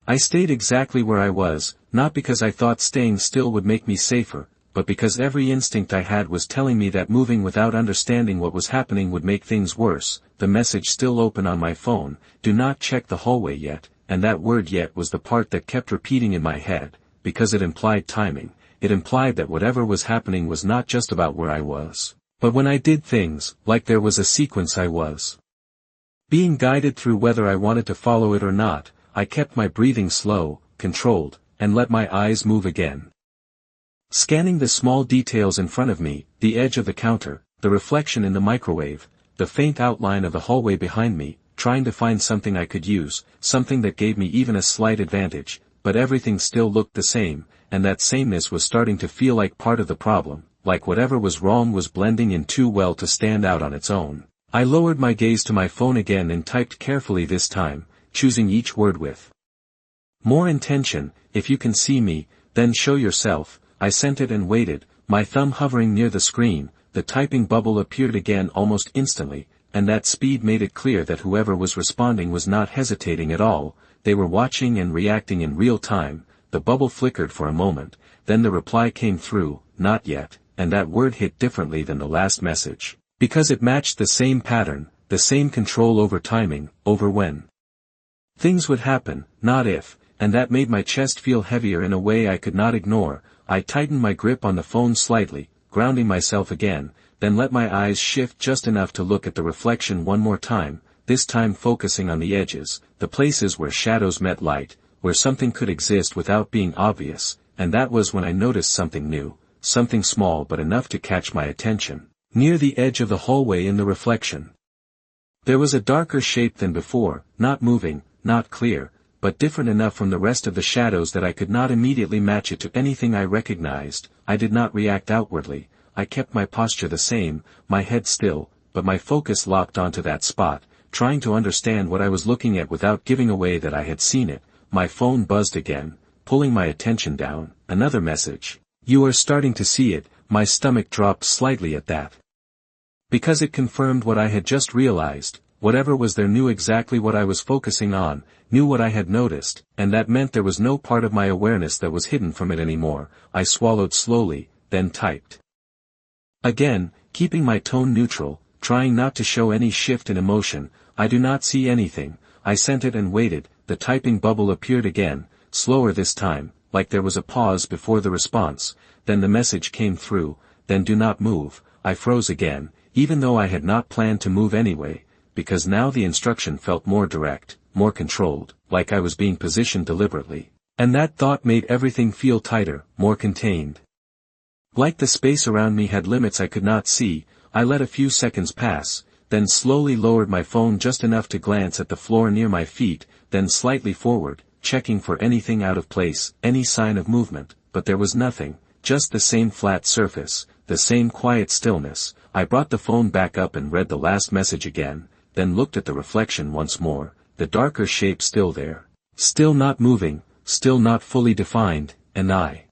I stayed exactly where I was, not because I thought staying still would make me safer, but because every instinct I had was telling me that moving without understanding what was happening would make things worse. The message still open on my phone, "Do not check the hallway yet," and that word "yet" was the part that kept repeating in my head, because it implied timing. It implied that whatever was happening was not just about where I was, but when I did things, like there was a sequence I was being guided through whether I wanted to follow it or not. I kept my breathing slow, controlled, and let my eyes move again. Scanning the small details in front of me, the edge of the counter, the reflection in the microwave, the faint outline of the hallway behind me, trying to find something I could use, something that gave me even a slight advantage, but everything still looked the same, and that sameness was starting to feel like part of the problem, like whatever was wrong was blending in too well to stand out on its own. I lowered my gaze to my phone again and typed carefully this time, choosing each word with more intention. "If you can see me, then show yourself." I sent it and waited, my thumb hovering near the screen. The typing bubble appeared again almost instantly, and that speed made it clear that whoever was responding was not hesitating at all. They were watching and reacting in real time. The bubble flickered for a moment, then the reply came through, "Not yet," and that word hit differently than the last message, because it matched the same pattern, the same control over timing, over when things would happen, not if, and that made my chest feel heavier in a way I could not ignore. I tightened my grip on the phone slightly, grounding myself again, then let my eyes shift just enough to look at the reflection one more time, this time focusing on the edges, the places where shadows met light, where something could exist without being obvious, and that was when I noticed something new, something small but enough to catch my attention. Near the edge of the hallway in the reflection, there was a darker shape than before, not moving, not clear, but different enough from the rest of the shadows that I could not immediately match it to anything I recognized. I did not react outwardly, I kept my posture the same, my head still, but my focus locked onto that spot, trying to understand what I was looking at without giving away that I had seen it. My phone buzzed again, pulling my attention down. Another message. "You are starting to see it." My stomach dropped slightly at that, because it confirmed what I had just realized. Whatever was there knew exactly what I was focusing on, knew what I had noticed, and that meant there was no part of my awareness that was hidden from it anymore. I swallowed slowly, then typed again, keeping my tone neutral, trying not to show any shift in emotion. "I do not see anything." I sent it and waited. The typing bubble appeared again, slower this time, like there was a pause before the response. Then the message came through, "Then do not move." I froze again, even though I had not planned to move anyway, because now the instruction felt more direct, more controlled, like I was being positioned deliberately. And that thought made everything feel tighter, more contained. Like the space around me had limits I could not see. I let a few seconds pass, then slowly lowered my phone just enough to glance at the floor near my feet, then slightly forward, checking for anything out of place, any sign of movement, but there was nothing, just the same flat surface, the same quiet stillness. I brought the phone back up and read the last message again, then looked at the reflection once more, the darker shape still there, still not moving, still not fully defined, and I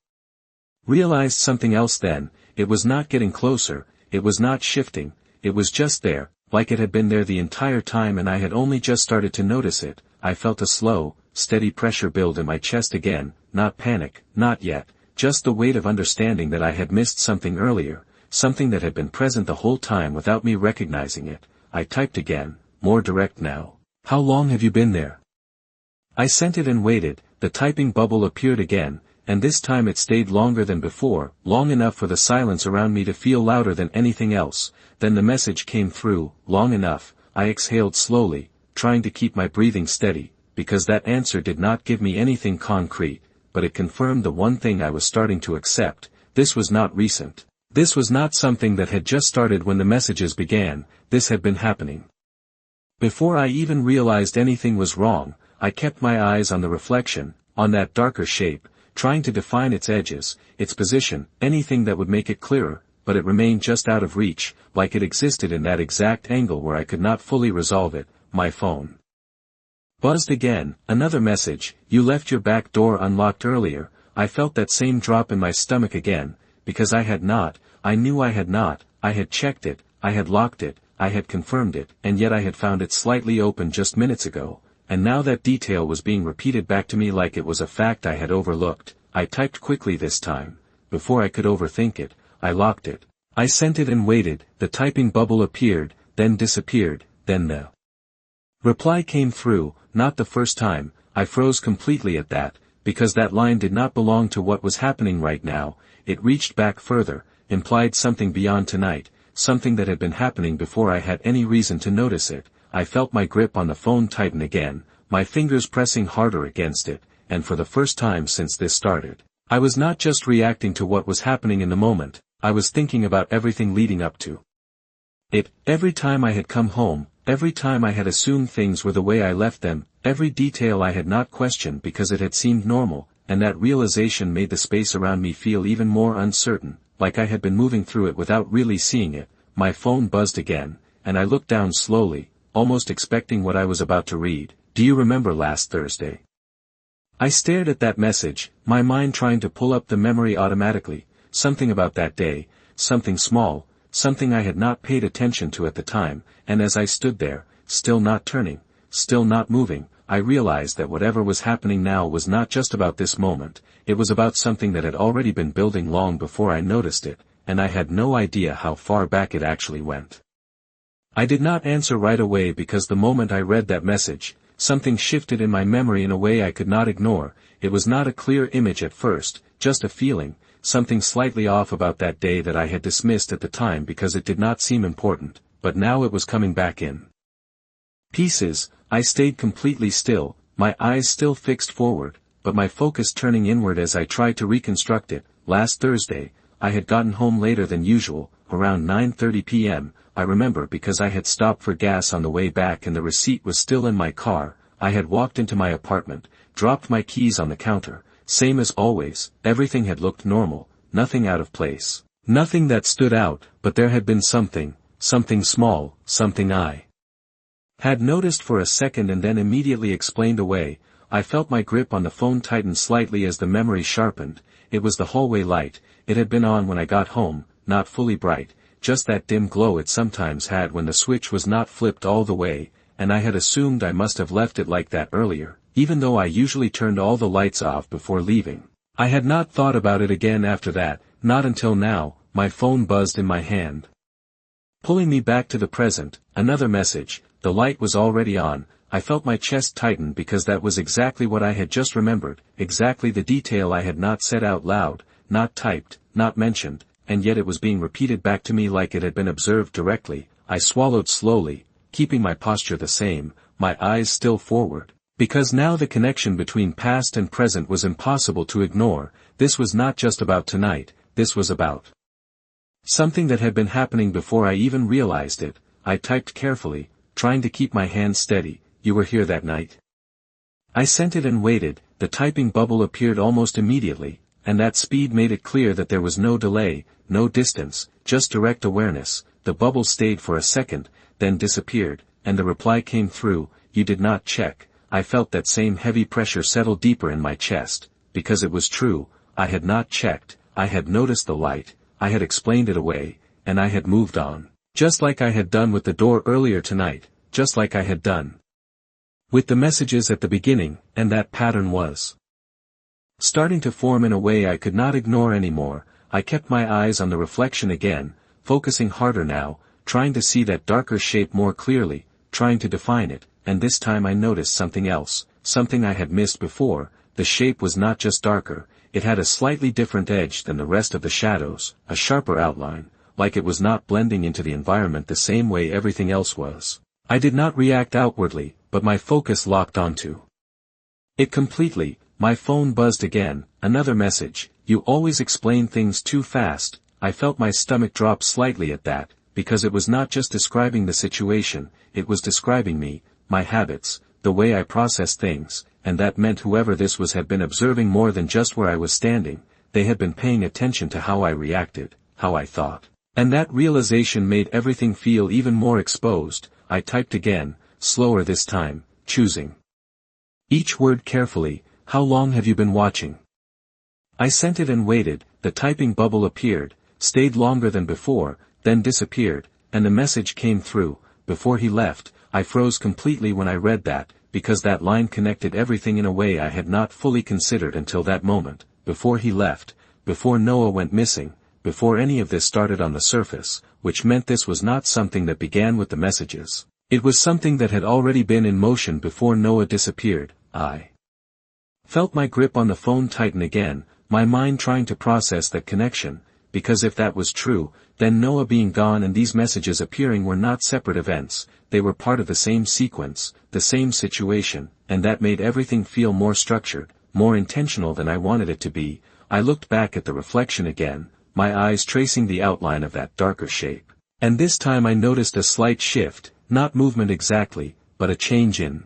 realized something else then. It was not getting closer, it was not shifting, it was just there, like it had been there the entire time and I had only just started to notice it. I felt a slow, steady pressure build in my chest again, not panic, not yet, just the weight of understanding that I had missed something earlier, something that had been present the whole time without me recognizing it. I typed again, more direct now. "How long have you been there?" I sent it and waited. The typing bubble appeared again, and this time it stayed longer than before, long enough for the silence around me to feel louder than anything else. Then the message came through, long enough. I exhaled slowly, trying to keep my breathing steady, because that answer did not give me anything concrete, but it confirmed the one thing I was starting to accept. This was not recent. This was not something that had just started when the messages began. This had been happening. Before I even realized anything was wrong, I kept my eyes on the reflection, on that darker shape, trying to define its edges, its position, anything that would make it clearer, but it remained just out of reach, like it existed in that exact angle where I could not fully resolve it. My phone buzzed again, another message. You left your back door unlocked earlier. I felt that same drop in my stomach again, because I had not, I knew I had not, I had checked it, I had locked it, I had confirmed it, and yet I had found it slightly open just minutes ago. And now that detail was being repeated back to me like it was a fact I had overlooked. I typed quickly this time. Before I could overthink it, I locked it. I sent it and waited. The typing bubble appeared, then disappeared, then the reply came through. Not the first time. I froze completely at that, because that line did not belong to what was happening right now. It reached back further, implied something beyond tonight, something that had been happening before I had any reason to notice it. I felt my grip on the phone tighten again, my fingers pressing harder against it, and for the first time since this started, I was not just reacting to what was happening in the moment, I was thinking about everything leading up to it. Every time I had come home, every time I had assumed things were the way I left them, every detail I had not questioned because it had seemed normal, and that realization made the space around me feel even more uncertain, like I had been moving through it without really seeing it. My phone buzzed again, and I looked down slowly, almost expecting what I was about to read. Do you remember last Thursday? I stared at that message, my mind trying to pull up the memory automatically, something about that day, something small, something I had not paid attention to at the time, and as I stood there, still not turning, still not moving, I realized that whatever was happening now was not just about this moment, it was about something that had already been building long before I noticed it, and I had no idea how far back it actually went. I did not answer right away because the moment I read that message, something shifted in my memory in a way I could not ignore. It was not a clear image at first, just a feeling, something slightly off about that day that I had dismissed at the time because it did not seem important, but now it was coming back in pieces. I stayed completely still, my eyes still fixed forward, but my focus turning inward as I tried to reconstruct it. Last Thursday, I had gotten home later than usual, around 9:30 p.m., I remember because I had stopped for gas on the way back and the receipt was still in my car. I had walked into my apartment, dropped my keys on the counter, same as always, everything had looked normal, nothing out of place, nothing that stood out, but there had been something small, something I had noticed for a second and then immediately explained away. I felt my grip on the phone tighten slightly as the memory sharpened. It was the hallway light. It had been on when I got home, not fully bright, just that dim glow it sometimes had when the switch was not flipped all the way, and I had assumed I must have left it like that earlier, even though I usually turned all the lights off before leaving. I had not thought about it again after that, not until now. My phone buzzed in my hand, pulling me back to the present. Another message. The light was already on. I felt my chest tighten because that was exactly what I had just remembered, exactly the detail I had not said out loud, not typed, not mentioned, and yet it was being repeated back to me like it had been observed directly. I swallowed slowly, keeping my posture the same, my eyes still forward, because now the connection between past and present was impossible to ignore. This was not just about tonight, this was about something that had been happening before I even realized it. I typed carefully, trying to keep my hand steady. You were here that night? I sent it and waited. The typing bubble appeared almost immediately, and that speed made it clear that there was no delay, no distance, just direct awareness. The bubble stayed for a second, then disappeared, and the reply came through. You did not check. I felt that same heavy pressure settle deeper in my chest, because it was true. I had not checked. I had noticed the light, I had explained it away, and I had moved on. Just like I had done with the door earlier tonight, just like I had done with the messages at the beginning, and that pattern was starting to form in a way I could not ignore anymore. I kept my eyes on the reflection again, focusing harder now, trying to see that darker shape more clearly, trying to define it, and this time I noticed something else, something I had missed before. The shape was not just darker, it had a slightly different edge than the rest of the shadows, a sharper outline, like it was not blending into the environment the same way everything else was. I did not react outwardly, but my focus locked onto it completely. My phone buzzed again, another message: "You always explain things too fast." I felt my stomach drop slightly at that, because it was not just describing the situation, it was describing me, my habits, the way I process things, and that meant whoever this was had been observing more than just where I was standing. They had been paying attention to how I reacted, how I thought. And that realization made everything feel even more exposed. I typed again, slower this time, choosing each word carefully. "How long have you been watching?" I sent it and waited. The typing bubble appeared, stayed longer than before, then disappeared, and the message came through: "Before he left." I froze completely when I read that, because that line connected everything in a way I had not fully considered until that moment. Before he left, before Noah went missing, before any of this started on the surface, which meant this was not something that began with the messages. It was something that had already been in motion before Noah disappeared. I felt my grip on the phone tighten again, my mind trying to process that connection, because if that was true, then Noah being gone and these messages appearing were not separate events, they were part of the same sequence, the same situation, and that made everything feel more structured, more intentional than I wanted it to be. I looked back at the reflection again, my eyes tracing the outline of that darker shape. And this time I noticed a slight shift, not movement exactly, but a change in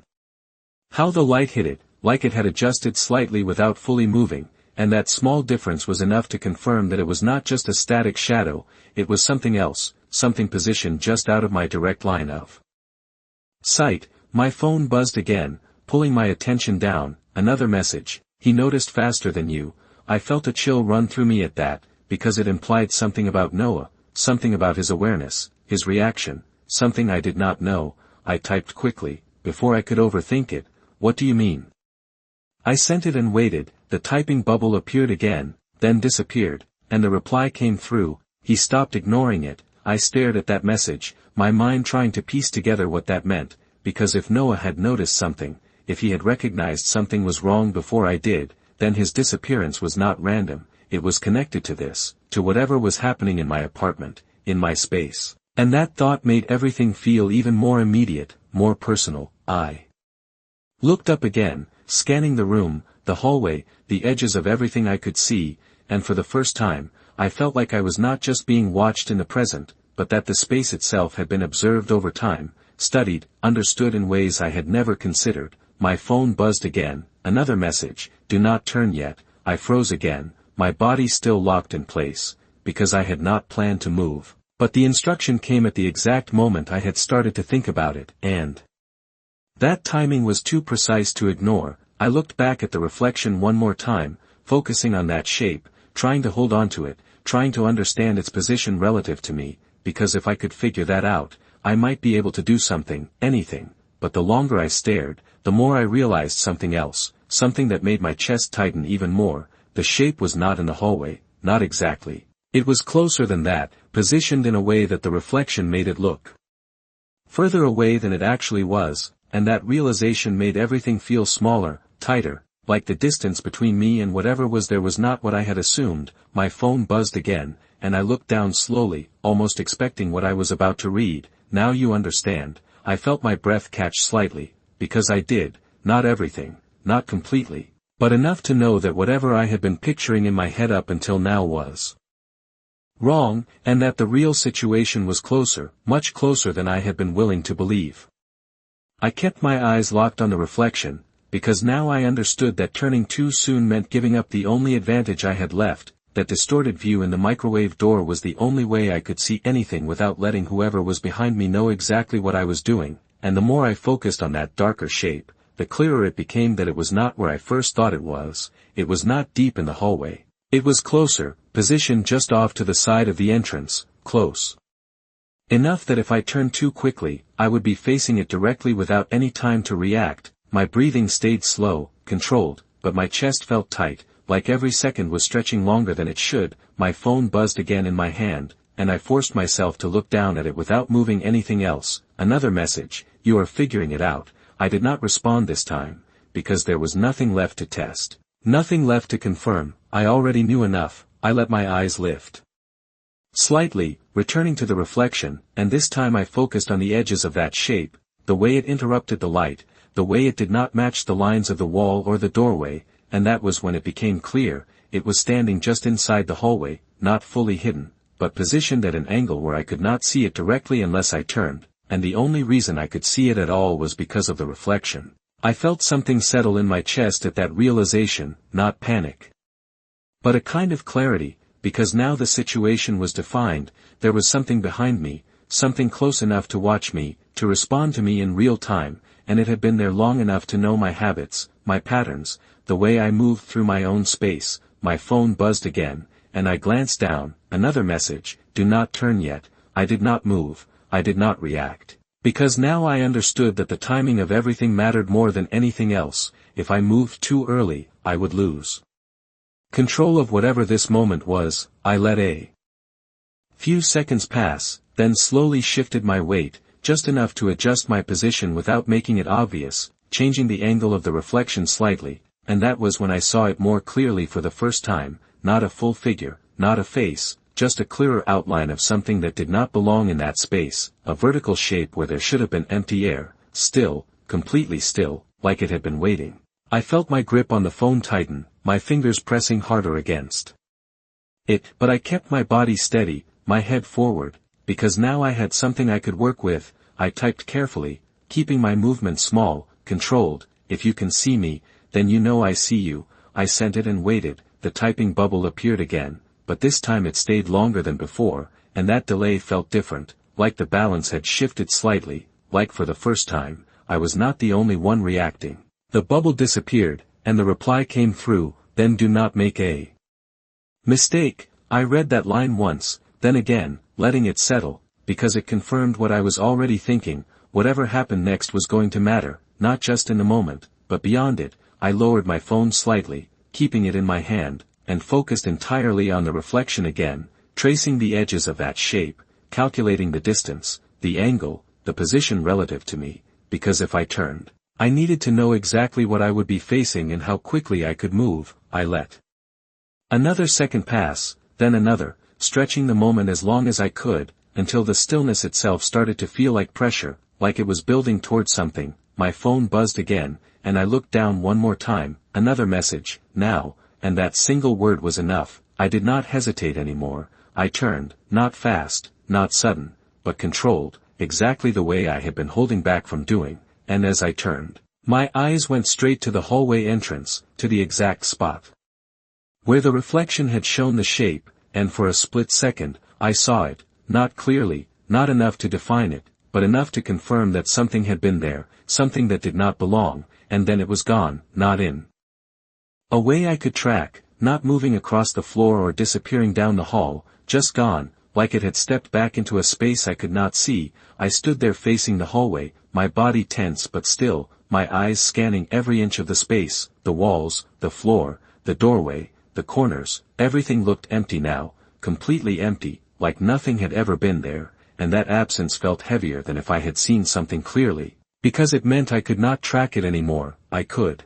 how the light hit it, like it had adjusted slightly without fully moving, and that small difference was enough to confirm that it was not just a static shadow, it was something else, something positioned just out of my direct line of sight. My phone buzzed again, pulling my attention down. Another message: "He noticed faster than you." I felt a chill run through me at that, because it implied something about Noah, something about his awareness, his reaction, something I did not know. I typed quickly, before I could overthink it: "What do you mean?" I sent it and waited. The typing bubble appeared again, then disappeared, and the reply came through: "He stopped ignoring it." I stared at that message, my mind trying to piece together what that meant, because if Noah had noticed something, if he had recognized something was wrong before I did, then his disappearance was not random, it was connected to this, to whatever was happening in my apartment, in my space. And that thought made everything feel even more immediate, more personal. I looked up again, scanning the room, the hallway, the edges of everything I could see, and for the first time, I felt like I was not just being watched in the present, but that the space itself had been observed over time, studied, understood in ways I had never considered. My phone buzzed again, another message: "Do not turn yet." I froze again, my body still locked in place, because I had not planned to move, but the instruction came at the exact moment I had started to think about it, and that timing was too precise to ignore. I looked back at the reflection one more time, focusing on that shape, trying to hold on to it, trying to understand its position relative to me, because if I could figure that out, I might be able to do something, anything. But the longer I stared, the more I realized something else, something that made my chest tighten even more. The shape was not in the hallway, not exactly. It was closer than that, positioned in a way that the reflection made it look further away than it actually was, and that realization made everything feel smaller, tighter, like the distance between me and whatever was there was not what I had assumed. My phone buzzed again, and I looked down slowly, almost expecting what I was about to read. "Now you understand." I felt my breath catch slightly, because I did, not everything, not completely, but enough to know that whatever I had been picturing in my head up until now was wrong, and that the real situation was closer, much closer than I had been willing to believe. I kept my eyes locked on the reflection, because now I understood that turning too soon meant giving up the only advantage I had left. That distorted view in the microwave door was the only way I could see anything without letting whoever was behind me know exactly what I was doing, and the more I focused on that darker shape, the clearer it became that it was not where I first thought it was not deep in the hallway. It was closer, positioned just off to the side of the entrance, close enough that if I turned too quickly, I would be facing it directly without any time to react. My breathing stayed slow, controlled, but my chest felt tight, like every second was stretching longer than it should. My phone buzzed again in my hand, and I forced myself to look down at it without moving anything else. Another message: "You are figuring it out." I did not respond this time, because there was nothing left to test. Nothing left to confirm, I already knew enough. I let my eyes lift slightly, returning to the reflection, and this time I focused on the edges of that shape, the way it interrupted the light, the way it did not match the lines of the wall or the doorway, and that was when it became clear. It was standing just inside the hallway, not fully hidden, but positioned at an angle where I could not see it directly unless I turned, and the only reason I could see it at all was because of the reflection. I felt something settle in my chest at that realization, not panic, but a kind of clarity, because now the situation was defined. There was something behind me, something close enough to watch me, to respond to me in real time, and it had been there long enough to know my habits, my patterns, the way I moved through my own space. My phone buzzed again, and I glanced down. Another message: do not turn yet. I did not move, I did not react. Because now I understood that the timing of everything mattered more than anything else. If I moved too early, I would lose control of whatever this moment was. I let a few seconds pass, then slowly shifted my weight, just enough to adjust my position without making it obvious, changing the angle of the reflection slightly, and that was when I saw it more clearly for the first time. Not a full figure, not a face, just a clearer outline of something that did not belong in that space, a vertical shape where there should have been empty air, still, completely still, like it had been waiting. I felt my grip on the phone tighten, my fingers pressing harder against it, but I kept my body steady, my head forward, because now I had something I could work with. I typed carefully, keeping my movement small, controlled. If you can see me, then you know I see you. I sent it and waited. The typing bubble appeared again, but this time it stayed longer than before, and that delay felt different, like the balance had shifted slightly, like for the first time, I was not the only one reacting. The bubble disappeared, and the reply came through: then do not make a mistake. I read that line once, then again, letting it settle, because it confirmed what I was already thinking. Whatever happened next was going to matter, not just in the moment, but beyond it. I lowered my phone slightly, keeping it in my hand, and focused entirely on the reflection again, tracing the edges of that shape, calculating the distance, the angle, the position relative to me, because if I turned, I needed to know exactly what I would be facing and how quickly I could move. I let another second pass, then another, stretching the moment as long as I could, until the stillness itself started to feel like pressure, like it was building towards something. My phone buzzed again, and I looked down one more time. Another message: now, and that single word was enough. I did not hesitate anymore. I turned, not fast, not sudden, but controlled, exactly the way I had been holding back from doing, and as I turned, my eyes went straight to the hallway entrance, to the exact spot where the reflection had shown the shape, and for a split second, I saw it, not clearly, not enough to define it, but enough to confirm that something had been there, something that did not belong, and then it was gone, not in a way I could track, not moving across the floor or disappearing down the hall, just gone, like it had stepped back into a space I could not see. I stood there facing the hallway, my body tense but still, my eyes scanning every inch of the space, the walls, the floor, the doorway, the corners. Everything looked empty now, completely empty, like nothing had ever been there, and that absence felt heavier than if I had seen something clearly, because it meant I could not track it anymore. I could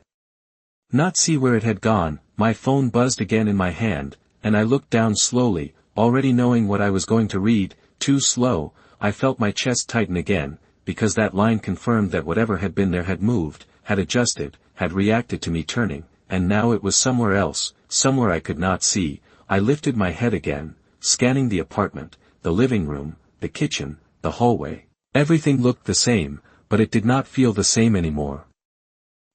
not see where it had gone. My phone buzzed again in my hand, and I looked down slowly, already knowing what I was going to read. Too slow. I felt my chest tighten again, because that line confirmed that whatever had been there had moved, had adjusted, had reacted to me turning, and now it was somewhere else, somewhere I could not see. I lifted my head again, scanning the apartment, the living room, the kitchen, the hallway. Everything looked the same, but it did not feel the same anymore.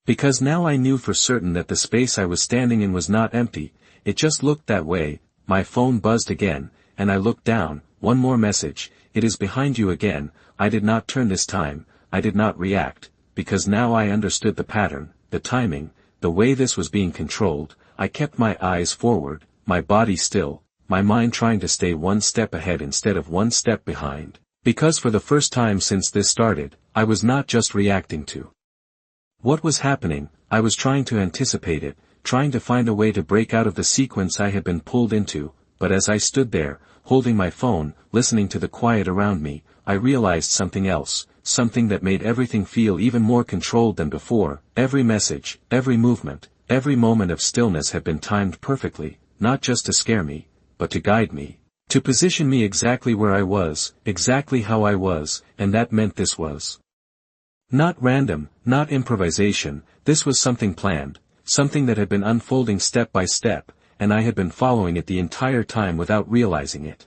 Because now I knew for certain that the space I was standing in was not empty, it just looked that way. My phone buzzed again, and I looked down. One more message: it is behind you again. I did not turn this time, I did not react, because now I understood the pattern, the timing, the way this was being controlled. I kept my eyes forward, my body still, my mind trying to stay one step ahead instead of one step behind, because for the first time since this started, I was not just reacting to what was happening, I was trying to anticipate it, trying to find a way to break out of the sequence I had been pulled into. But as I stood there, holding my phone, listening to the quiet around me, I realized something else, something that made everything feel even more controlled than before. Every message, every movement, every moment of stillness had been timed perfectly, not just to scare me, but to guide me, to position me exactly where I was, exactly how I was, and that meant this was not random, not improvisation, this was something planned, something that had been unfolding step by step, and I had been following it the entire time without realizing it.